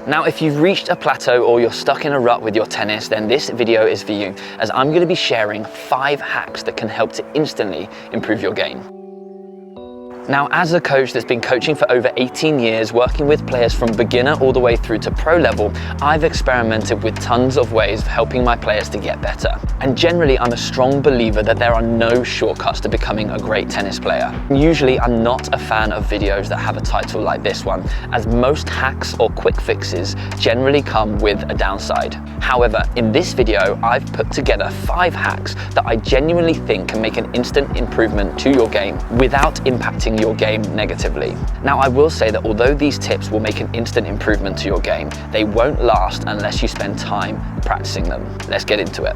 Now, if you've reached a plateau or you're stuck in a rut with your tennis, then this video is for you, as I'm going to be sharing 5 hacks that can help to instantly improve your game. Now, as a coach that's been coaching for over 18 years, working with players from beginner all the way through to pro level, I've experimented with tons of ways of helping my players to get better. And generally, I'm a strong believer that there are no shortcuts to becoming a great tennis player. Usually, I'm not a fan of videos that have a title like this one, as most hacks or quick fixes generally come with a downside. However, in this video, I've put together 5 hacks that I genuinely think can make an instant improvement to your game without impacting your game negatively. Now, I will say that although these tips will make an instant improvement to your game, they won't last unless you spend time practicing them. Let's get into it.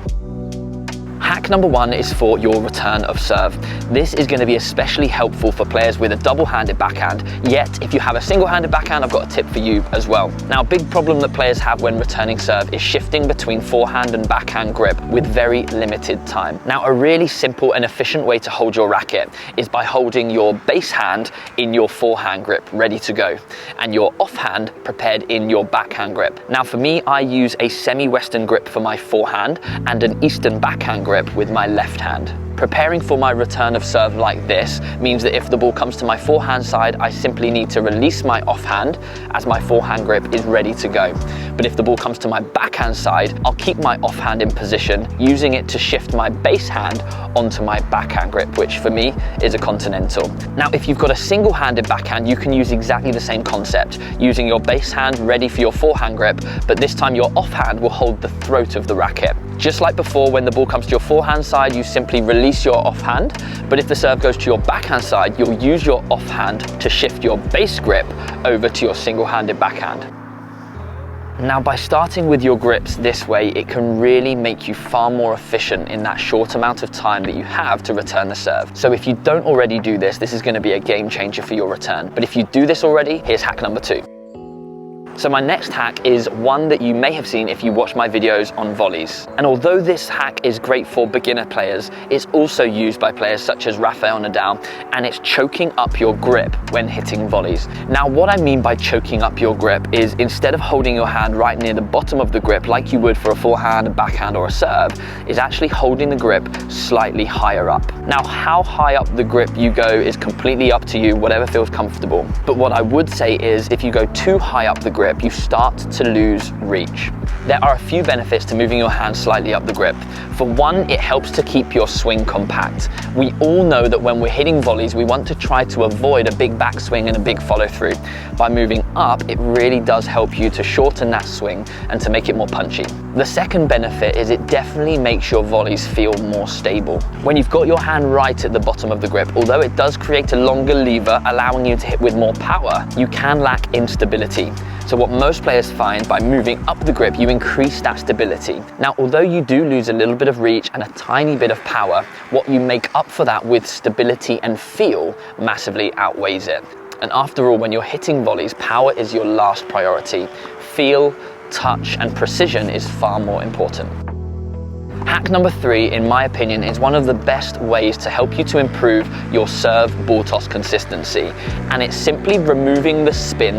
Hack number 1 is for your return of serve. This is going to be especially helpful for players with a double-handed backhand, yet if you have a single-handed backhand, I've got a tip for you as well. Now, a big problem that players have when returning serve is shifting between forehand and backhand grip with very limited time. Now, a really simple and efficient way to hold your racket is by holding your base hand in your forehand grip, ready to go, and your offhand prepared in your backhand grip. Now, for me, I use a semi-Western grip for my forehand and an Eastern backhand grip with my left hand. Preparing for my return of serve like this means that if the ball comes to my forehand side, I simply need to release my offhand as my forehand grip is ready to go. But if the ball comes to my backhand side, I'll keep my offhand in position, using it to shift my base hand onto my backhand grip, which for me is a continental. Now, if you've got a single-handed backhand, you can use exactly the same concept, using your base hand ready for your forehand grip, but this time your offhand will hold the throat of the racket. Just like before, when the ball comes to your forehand side, you simply release your offhand, but if the serve goes to your backhand side, you'll use your offhand to shift your base grip over to your single-handed backhand. Now, by starting with your grips this way, it can really make you far more efficient in that short amount of time that you have to return the serve. So if you don't already do this, this is going to be a game changer for your return. But if you do this already, here's hack number 2. So my next hack is one that you may have seen if you watch my videos on volleys. And although this hack is great for beginner players, it's also used by players such as Rafael Nadal, and it's choking up your grip when hitting volleys. Now, what I mean by choking up your grip is instead of holding your hand right near the bottom of the grip like you would for a forehand, a backhand, or a serve, is actually holding the grip slightly higher up. Now, how high up the grip you go is completely up to you, whatever feels comfortable. But what I would say is if you go too high up the grip, you start to lose reach. There are a few benefits to moving your hand slightly up the grip. For one, it helps to keep your swing compact. We all know that when we're hitting volleys, we want to try to avoid a big backswing and a big follow through. By moving up, it really does help you to shorten that swing and to make it more punchy. The second benefit is it definitely makes your volleys feel more stable. When you've got your hand right at the bottom of the grip, although it does create a longer lever, allowing you to hit with more power, you can lack instability. So what most players find, by moving up the grip, you increase that stability. Now, although you do lose a little bit of reach and a tiny bit of power, what you make up for that with stability and feel massively outweighs it. And after all, when you're hitting volleys, power is your last priority. Feel, touch, and precision is far more important. Hack number 3, in my opinion, is one of the best ways to help you to improve your serve ball toss consistency, and it's simply removing the spin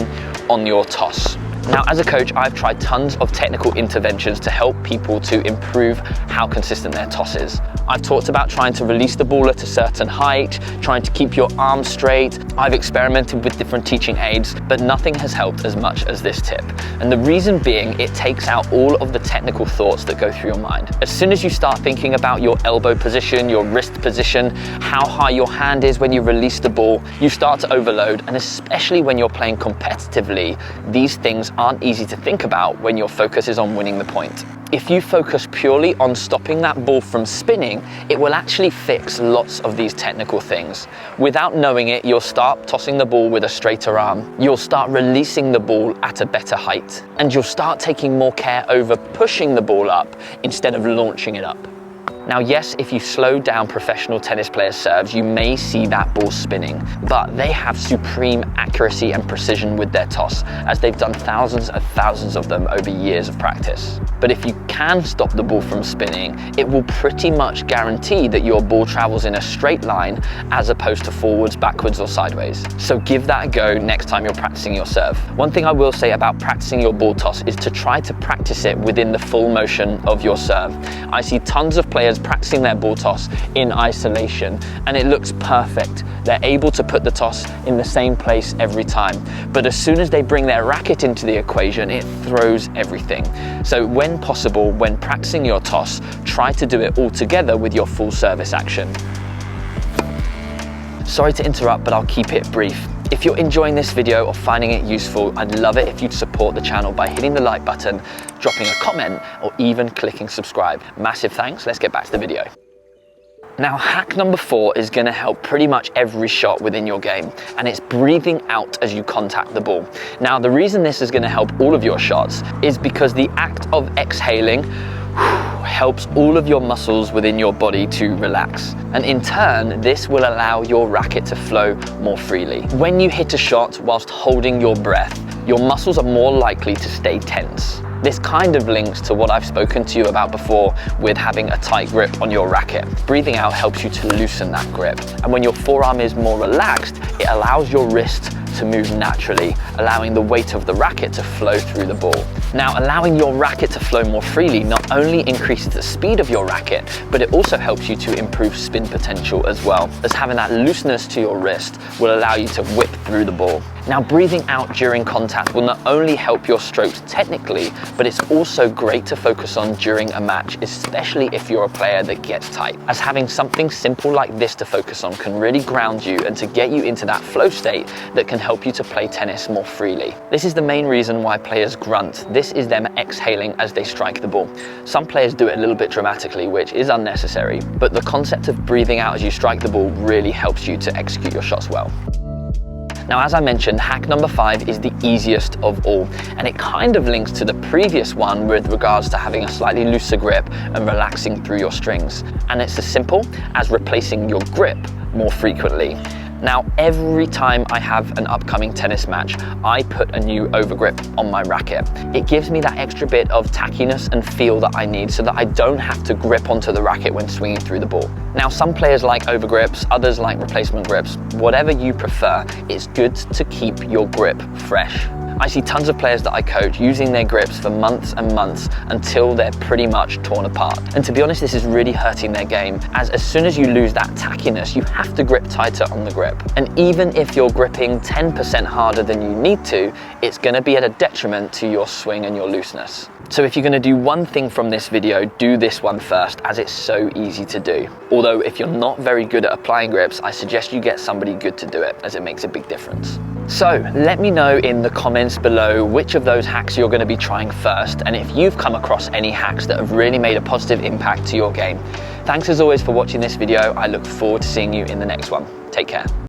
on your toss. Now, as a coach, I've tried tons of technical interventions to help people to improve how consistent their toss is. I've talked about trying to release the ball at a certain height, trying to keep your arms straight. I've experimented with different teaching aids, but nothing has helped as much as this tip. And the reason being, it takes out all of the technical thoughts that go through your mind. As soon as you start thinking about your elbow position, your wrist position, how high your hand is when you release the ball, you start to overload. And especially when you're playing competitively, these things aren't easy to think about when your focus is on winning the point. If you focus purely on stopping that ball from spinning, it will actually fix lots of these technical things. Without knowing it, you'll start tossing the ball with a straighter arm. You'll start releasing the ball at a better height. And you'll start taking more care over pushing the ball up instead of launching it up. Now, yes, if you slow down professional tennis players' serves, you may see that ball spinning, but they have supreme accuracy and precision with their toss, as they've done thousands and thousands of them over years of practice. But if you can stop the ball from spinning, it will pretty much guarantee that your ball travels in a straight line as opposed to forwards, backwards, or sideways. So give that a go next time you're practicing your serve. One thing I will say about practicing your ball toss is to try to practice it within the full motion of your serve. I see tons of players practicing their ball toss in isolation, and it looks perfect. They're able to put the toss in the same place every time. But as soon as they bring their racket into the equation, it throws everything. So when possible, when practicing your toss, try to do it all together with your full service action. Sorry to interrupt, but I'll keep it brief. If you're enjoying this video or finding it useful, I'd love it if you'd support the channel by hitting the like button, dropping a comment, or even clicking subscribe. Massive thanks. Let's get back to the video. Now, hack number 4 is going to help pretty much every shot within your game, and it's breathing out as you contact the ball. Now, the reason this is going to help all of your shots is because the act of exhaling helps all of your muscles within your body to relax. And in turn, this will allow your racket to flow more freely. When you hit a shot whilst holding your breath, your muscles are more likely to stay tense. This kind of links to what I've spoken to you about before with having a tight grip on your racket. Breathing out helps you to loosen that grip. And when your forearm is more relaxed, it allows your wrist to move naturally, allowing the weight of the racket to flow through the ball. Now, allowing your racket to flow more freely not only increases the speed of your racket, but it also helps you to improve spin potential as well, as having that looseness to your wrist will allow you to whip through the ball. Now, breathing out during contact will not only help your strokes technically, but it's also great to focus on during a match, especially if you're a player that gets tight, as having something simple like this to focus on can really ground you and to get you into that flow state that can help you to play tennis more freely. This is the main reason why players grunt. This is them exhaling as they strike the ball. Some players do it a little bit dramatically, which is unnecessary, but the concept of breathing out as you strike the ball really helps you to execute your shots well. Now, as I mentioned, hack number 5 is the easiest of all, and it kind of links to the previous one with regards to having a slightly looser grip and relaxing through your strings. And it's as simple as replacing your grip more frequently. Now, every time I have an upcoming tennis match, I put a new overgrip on my racket. It gives me that extra bit of tackiness and feel that I need so that I don't have to grip onto the racket when swinging through the ball. Now, some players like overgrips, others like replacement grips. Whatever you prefer, it's good to keep your grip fresh. I see tons of players that I coach using their grips for months and months until they're pretty much torn apart. And to be honest, this is really hurting their game, as soon as you lose that tackiness, you have to grip tighter on the grip. And even if you're gripping 10% harder than you need to, it's going to be at a detriment to your swing and your looseness. So if you're going to do one thing from this video, do this one first, as it's so easy to do. Although if you're not very good at applying grips, I suggest you get somebody good to do it, as it makes a big difference. So let me know in the comments below which of those hacks you're going to be trying first, and if you've come across any hacks that have really made a positive impact to your game. Thanks as always for watching this video. I look forward to seeing you in the next one. Take care.